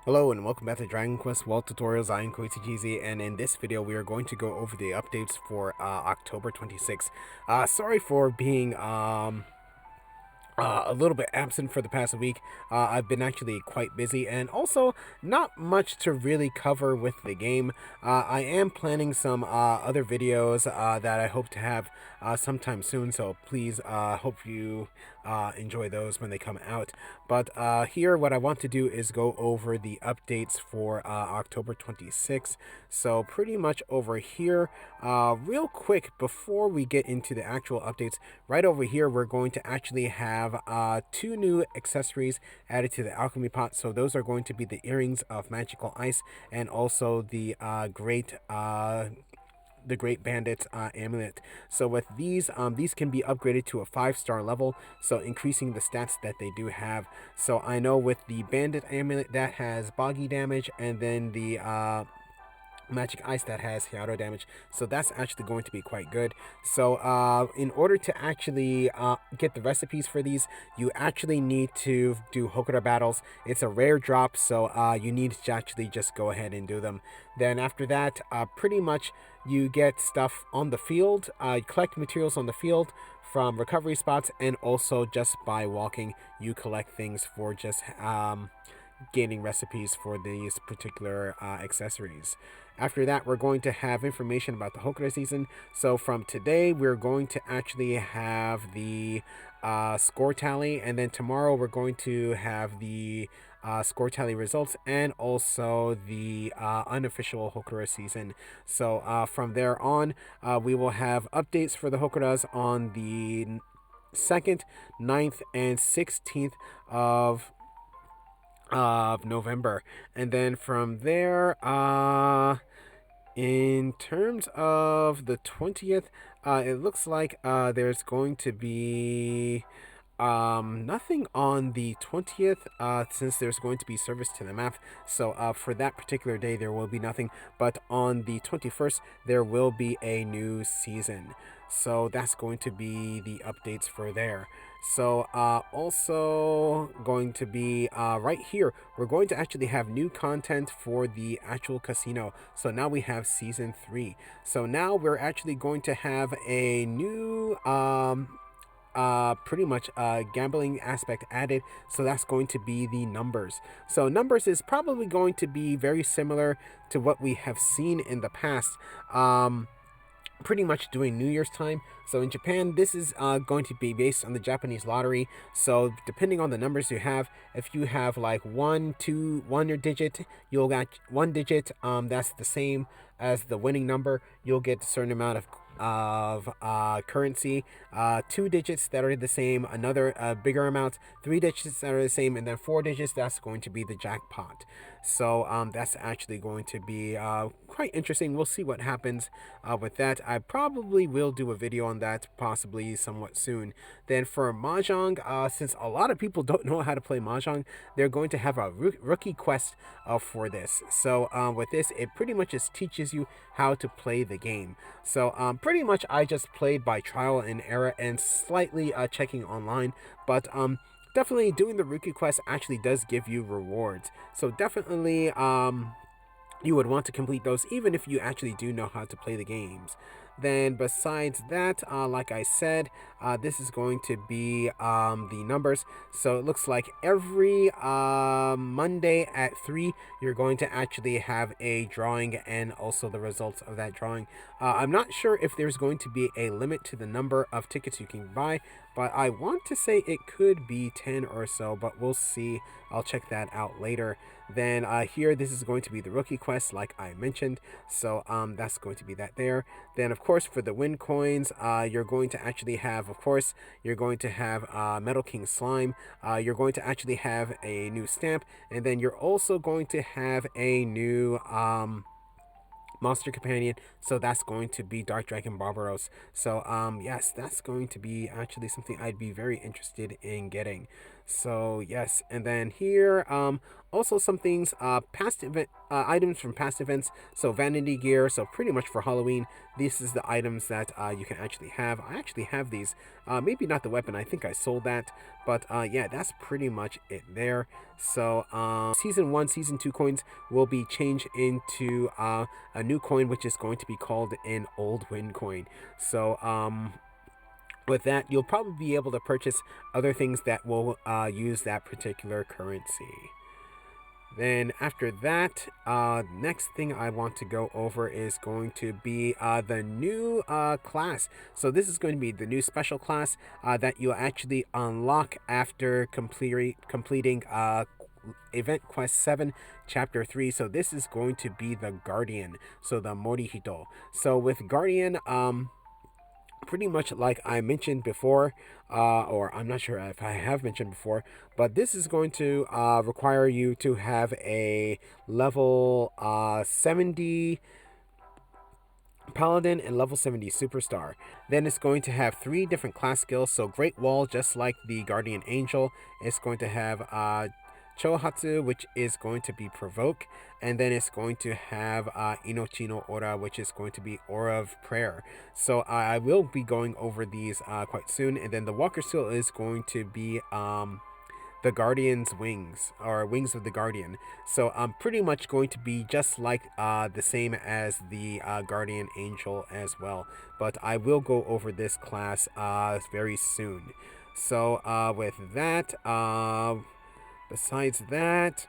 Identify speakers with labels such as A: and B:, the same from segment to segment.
A: Hello and welcome back to Dragon Quest World Tutorials. I am Koichijizi, and in this video we are going to go over the updates for October 26th. Sorry for being a little bit absent for the past week. I've been actually quite busy and also not much to really cover with the game. I am planning some other videos that I hope to have sometime soon, so please hope you enjoy those when they come out. But here what I want to do is go over the updates for October 26th. So pretty much over here, real quick before we get into the actual updates, right over here we're going to actually have two new accessories added to the alchemy pot. So those are going to be the earrings of magical ice and also the Great Bandit's Amulet. So with these can be upgraded to a 5-star level, so increasing the stats that they do have. So I know with the Bandit Amulet that has boggy damage, and then the magic ice that has Hyaro damage, so that's actually going to be quite good. So in order to actually get the recipes for these, you actually need to do Hokora battles. It's a rare drop, so you need to actually just go ahead and do them. Then after that, pretty much you get stuff on the field. You collect materials on the field from recovery spots, and also just by walking you collect things for just gaining recipes for these particular accessories. After that, we're going to have information about the Hokora season. So from today, we're going to actually have the score tally, and then tomorrow we're going to have the score tally results and also the unofficial Hokora season. So from there on, we will have updates for the Hokoras on the 2nd, 9th, and 16th of November. And then from there, in terms of the 20th, it looks like there's going to be nothing on the 20th, since there's going to be service to the map. So for that particular day there will be nothing, but on the 21st there will be a new season. So that's going to be the updates for there. So also going to be right here, we're going to actually have new content for the actual casino. So now we have season 3. So now we're actually going to have a new pretty much gambling aspect added. So that's going to be the numbers. So numbers is probably going to be very similar to what we have seen in the past, pretty much doing New Year's time. So in Japan, this is going to be based on the Japanese lottery. So depending on the numbers you have, if you have like 1 digit, you'll get 1 digit, that's the same as the winning number. You'll get a certain amount of currency. 2 digits that are the same, another bigger amount. 3 digits that are the same, and then 4 digits, that's going to be the jackpot. So that's actually going to be quite interesting. We'll see what happens with that. I probably will do a video on that possibly somewhat soon. Then for Mahjong, since a lot of people don't know how to play Mahjong, they're going to have a rookie quest for this. So with this, it pretty much just teaches you how to play the game. So pretty much I just played by trial and error and slightly checking online, but definitely doing the rookie quest actually does give you rewards. So definitely you would want to complete those even if you actually do know how to play the games. Then besides that, like I said, this is going to be the numbers. So it looks like every Monday at 3 you're going to actually have a drawing and also the results of that drawing. I'm not sure if there's going to be a limit to the number of tickets you can buy, but I want to say it could be 10 or so, but we'll see. I'll check that out later. Then here, this is going to be the rookie quest like I mentioned. So that's going to be that there. Then of course for the win coins, you're going to actually have, of course, you're going to have Metal King Slime. You're going to actually have a new stamp, and then you're also going to have a new monster companion. So that's going to be Dark Dragon Barbaros. So yes, that's going to be actually something I'd be very interested in getting. So yes, and then here, also some things, past event items from past events. So vanity gear. So pretty much for Halloween, this is the items that you can actually have. I actually have these. Maybe not the weapon. I think I sold that, but yeah, that's pretty much it there. So season 1, season 2 coins will be changed into a new coin, which is going to be called an Old Wind coin. So with that, you'll probably be able to purchase other things that will use that particular currency. Then after that, next thing I want to go over is going to be the new class. So this is going to be the new special class that you'll actually unlock after completing Event Quest 7, Chapter 3. So this is going to be the Guardian, so the Morihito. So with Guardian, pretty much like I mentioned before, or I'm not sure if I have mentioned before, but this is going to require you to have a level 70 Paladin and level 70 Superstar. Then it's going to have 3 different class skills. So Great Wall, just like the Guardian Angel, it's going to have Chohatsu, which is going to be Provoke, and then it's going to have Inochi no Ora, which is going to be Aura of Prayer. So I will be going over these quite soon, and then the Walker Seal is going to be the Guardian's Wings, or Wings of the Guardian. So I'm pretty much going to be just like the same as the Guardian Angel as well, but I will go over this class very soon. So with that, besides that,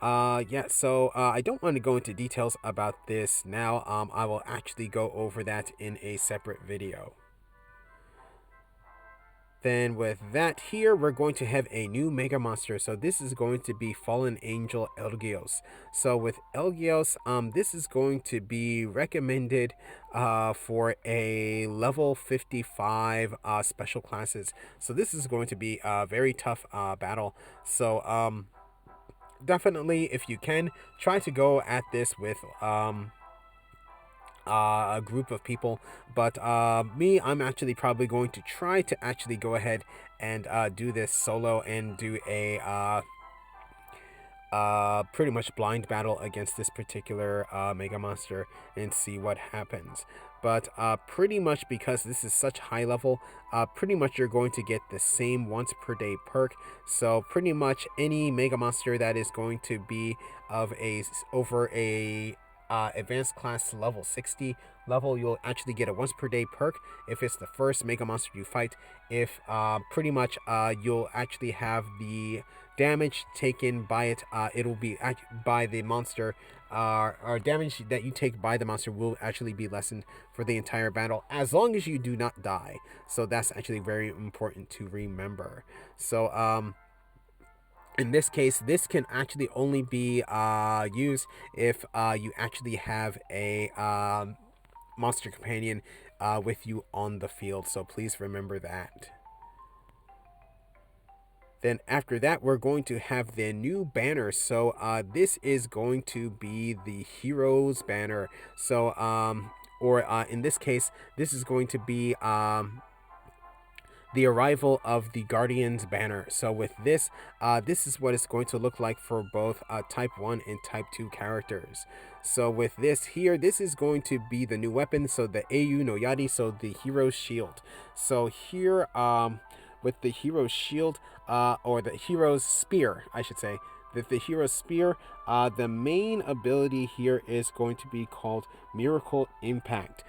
A: yeah, so I don't want to go into details about this now. I will actually go over that in a separate video. Then with that here, we're going to have a new Mega Monster. So this is going to be Fallen Angel Elgios. So with Elgios, this is going to be recommended for a level 55 special classes. So this is going to be a very tough battle. So definitely, if you can, try to go at this with a group of people, but me, I'm actually probably going to try to actually go ahead and do this solo and do a pretty much blind battle against this particular Mega Monster and see what happens. But pretty much, because this is such high level, pretty much you're going to get the same once per day perk. So pretty much any Mega Monster that is going to be of over a advanced class level 60 level, you'll actually get a once per day perk if it's the first Mega Monster you fight. If pretty much you'll actually have the damage taken by it, it'll be by the monster, or damage that you take by the monster will actually be lessened for the entire battle, as long as you do not die. So that's actually very important to remember. So in this case, this can actually only be used if you actually have a monster companion with you on the field. So please remember that. Then after that, we're going to have the new banner. So this is going to be the Heroes banner. So in this case, this is going to be the arrival of the Guardian's banner. So with this, this is what it's going to look like for both type 1 and type 2 characters. So with this here, this is going to be the new weapon. So the Eiyu no Yari, so the Hero's Shield. So here, with the Hero's Shield, or the Hero's Spear, I should say, that the Hero's Spear, the main ability here is going to be called Miracle Impact.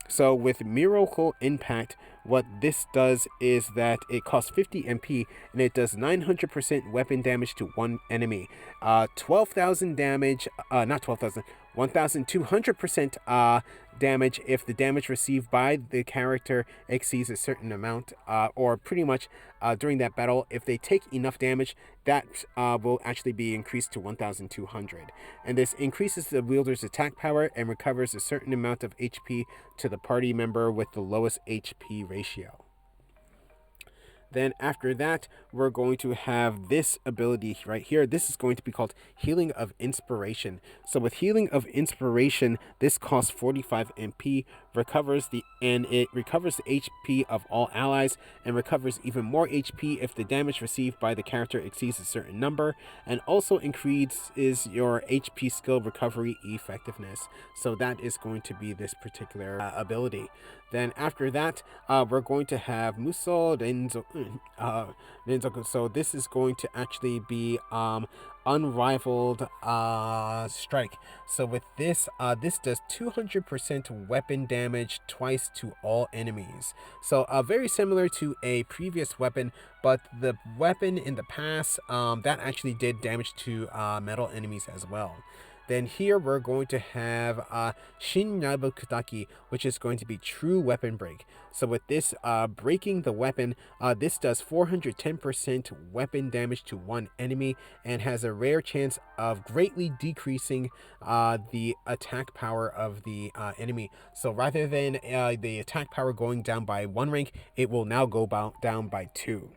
A: So with Miracle Impact, what this does is that it costs 50 MP and it does 900% weapon damage to one enemy. 12,000 damage, not 12,000, 1,200% damage if the damage received by the character exceeds a certain amount, or pretty much during that battle, if they take enough damage, that will actually be increased to 1,200. And this increases the wielder's attack power and recovers a certain amount of HP to the party member with the lowest HP ratio. Then after that, we're going to have this ability right here. This is going to be called Healing of Inspiration. So with Healing of Inspiration, this costs 45 MP, it recovers the HP of all allies, and recovers even more HP if the damage received by the character exceeds a certain number, and also increases your HP skill recovery effectiveness. So that is going to be this particular ability. Then after that, we're going to have Muso Renzoku. So this is going to actually be unrivaled strike. So with this, this does 200% weapon damage twice to all enemies. So very similar to a previous weapon, but the weapon in the past, that actually did damage to metal enemies as well. Then here we're going to have Shin Nabu Kutaki, which is going to be True Weapon Break. So with this, breaking the weapon, this does 410% weapon damage to one enemy and has a rare chance of greatly decreasing the attack power of the enemy. So rather than the attack power going down by 1 rank, it will now go down by 2.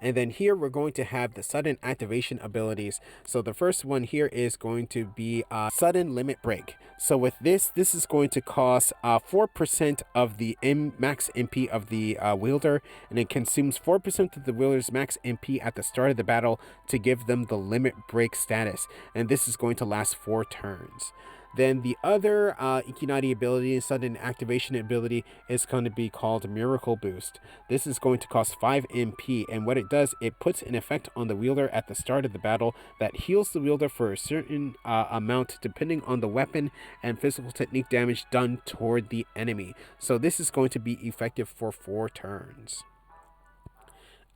A: And then here we're going to have the sudden activation abilities. So the first one here is going to be sudden limit break. So with this is going to cost 4% of the max MP of the wielder, and it consumes 4% of the wielder's max MP at the start of the battle to give them the limit break status. And this is going to last 4 turns. Then the other Ikinari ability, sudden activation ability, is going to be called Miracle Boost. This is going to cost 5 MP, and what it does, it puts an effect on the wielder at the start of the battle that heals the wielder for a certain amount depending on the weapon and physical technique damage done toward the enemy. So this is going to be effective for 4 turns.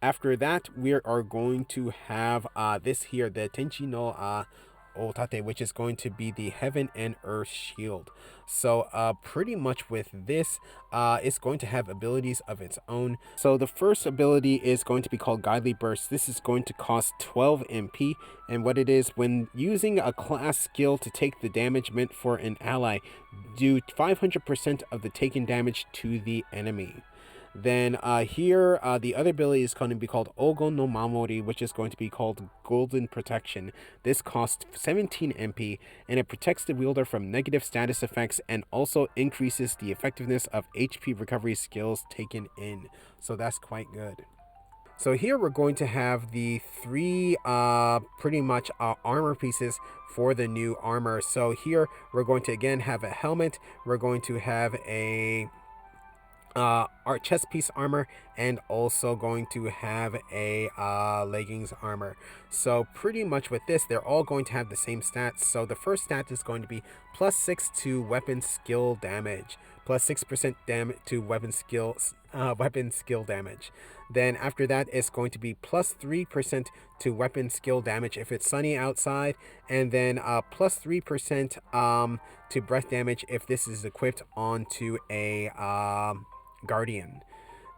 A: After that, we are going to have this here, the Tenchi no Otate, which is going to be the Heaven and Earth Shield. So pretty much with this, it's going to have abilities of its own. So the first ability is going to be called Godly Burst. This is going to cost 12 MP, and what it is, when using a class skill to take the damage meant for an ally, do 500% of the taken damage to the enemy. Then here, the other ability is going to be called Ogon no Mamori, which is going to be called Golden Protection. This costs 17 MP, and it protects the wielder from negative status effects and also increases the effectiveness of HP recovery skills taken in. So that's quite good. So here we're going to have the 3 pretty much armor pieces for the new armor. So here we're going to again have a helmet, we're going to have a our chest piece armor, and also going to have a leggings armor. So pretty much with this, they're all going to have the same stats. So the first stat is going to be +6 to weapon skill damage, +6% damage to weapon skill damage. Then after that, it's going to be +3% to weapon skill damage if it's sunny outside, and then +3% to breath damage if this is equipped onto a guardian.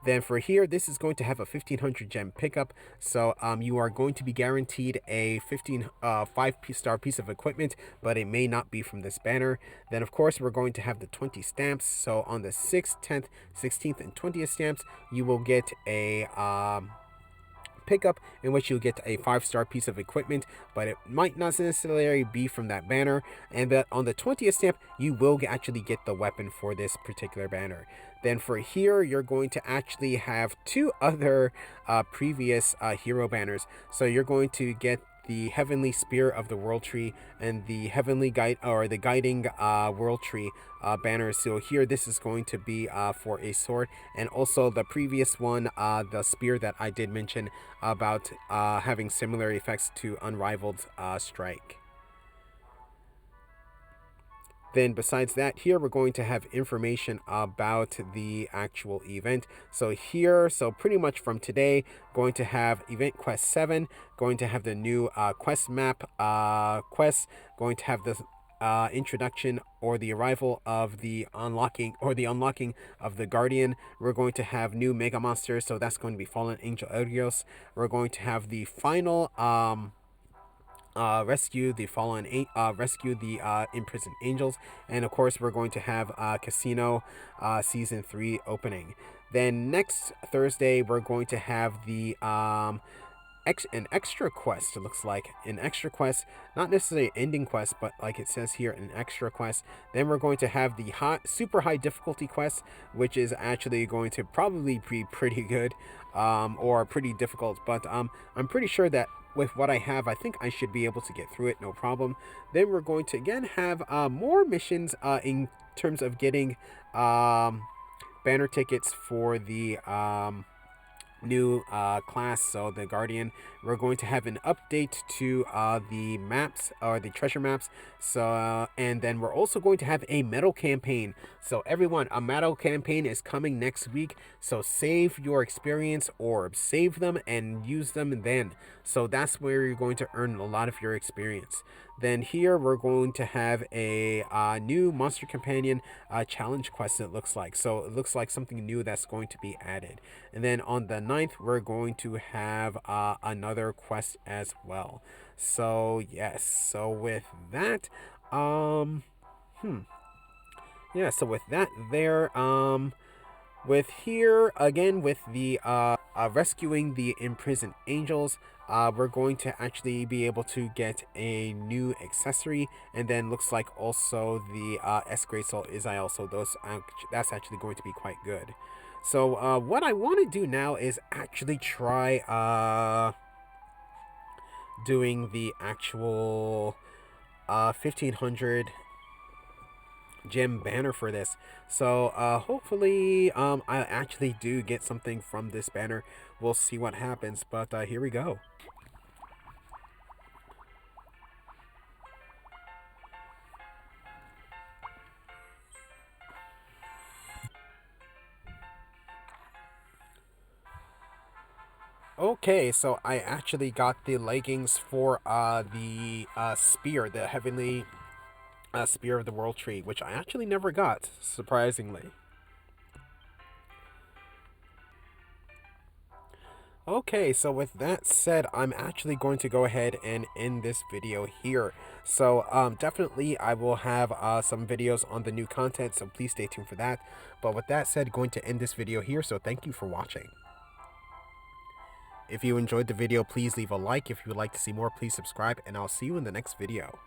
A: Then for here, this is going to have a 1500 gem pickup, so you are going to be guaranteed a 5-star piece of equipment, but it may not be from this banner. Then of course we're going to have the 20 stamps, so on the 6th, 10th, 16th, and 20th stamps, you will get a pickup in which you'll get a 5-star piece of equipment, but it might not necessarily be from that banner. And on the 20th stamp, you will actually get the weapon for this particular banner. Then for here, you're going to actually have 2 other previous hero banners. So you're going to get the Heavenly Spear of the World Tree and the Heavenly Guide, or the Guiding World Tree banner. So here, this is going to be for a sword, and also the previous one, the spear that I did mention about having similar effects to Unrivaled Strike. Then besides that, here we're going to have information about the actual event. So here, so pretty much from today, going to have event quest 7, going to have the new quest map quest, going to have the introduction or the arrival of the unlocking of the Guardian. We're going to have new mega monsters, so that's going to be Fallen Angel Elgios. We're going to have the final rescue the imprisoned angels, and of course we're going to have Casino season 3 opening. Then next Thursday, we're going to have the an extra quest. It looks like an extra quest, not necessarily an ending quest, but like it says here, an extra quest. Then we're going to have the super high difficulty quest, which is actually going to probably be pretty good, or pretty difficult. But I'm pretty sure that with what I have, I think I should be able to get through it, no problem. Then we're going to again have more missions in terms of getting banner tickets for the new class, so the Guardian. We're going to have an update to the maps, or the treasure maps. So and then we're also going to have a medal campaign. So everyone, a medal campaign is coming next week, so save your experience orbs, save them and use them then. So that's where you're going to earn a lot of your experience. Then here we're going to have a new monster companion challenge quest, it looks like. So it looks like something new that's going to be added. And then on the 9th, we're going to have another quest as well. So yes, so with that, yeah, so with that there, with here again with the rescuing the imprisoned angels, we're going to actually be able to get a new accessory, and then looks like also the S Great Soul is also those. That's actually going to be quite good. So what I want to do now is actually try doing the actual 1500 gem banner for this. So hopefully I actually do get something from this banner. We'll see what happens, but here we go. Okay, so I actually got the leggings for the spear, the heavenly spear of the world tree, which I actually never got, surprisingly. Okay, so with that said, I'm actually going to go ahead and end this video here. So definitely I will have some videos on the new content, so please stay tuned for that. But with that said, going to end this video here, so thank you for watching. If you enjoyed the video, please leave a like. If you would like to see more, please subscribe, and I'll see you in the next video.